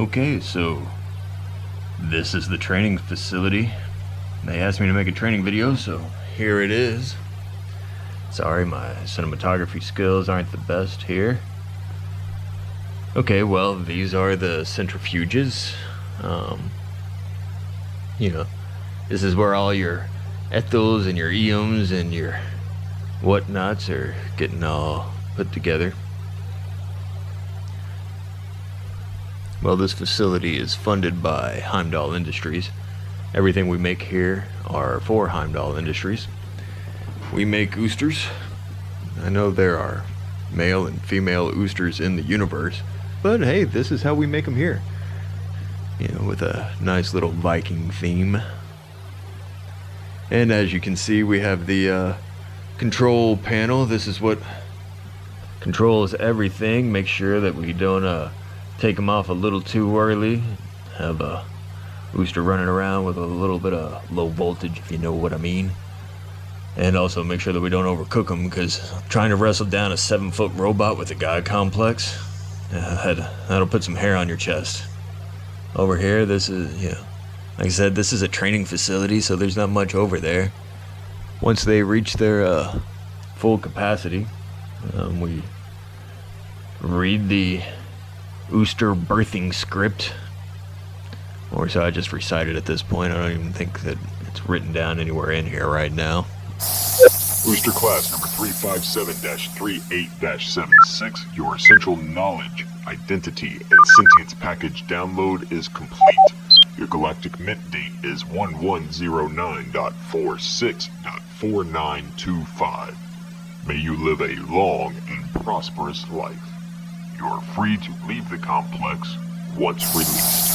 Okay, so this is the training facility. They asked me to make a training video, so here it is. Sorry, my cinematography skills aren't the best here. Okay, well, these are the centrifuges. This is where all your ethals and your eons and your whatnots are getting all put together. Well, this facility is funded by Heimdall Industries. Everything we make here are for Heimdall Industries. We make oosters. I know there are male and female oosters in the universe, but hey, this is how we make them here. With a nice little Viking theme. And as you can see, we have the control panel. This is what controls everything. Make sure that we don't take them off a little too early. Have a Uster running around with a little bit of low voltage, if you know what I mean. And also make sure that we don't overcook them, because trying to wrestle down a 7-foot robot with a God complex, that'll put some hair on your chest. Over here, this is, like I said, this is a training facility, so there's not much over there. Once they reach their full capacity, we read the Uster birthing script, or so I just recited at this point. I don't even think that it's written down anywhere in here right now. Uster class number 357-38-76, your essential knowledge, identity, and sentience package download is complete. Your galactic mint date is 1109.46.4925. May you live a long and prosperous life. You are free to leave the complex once released.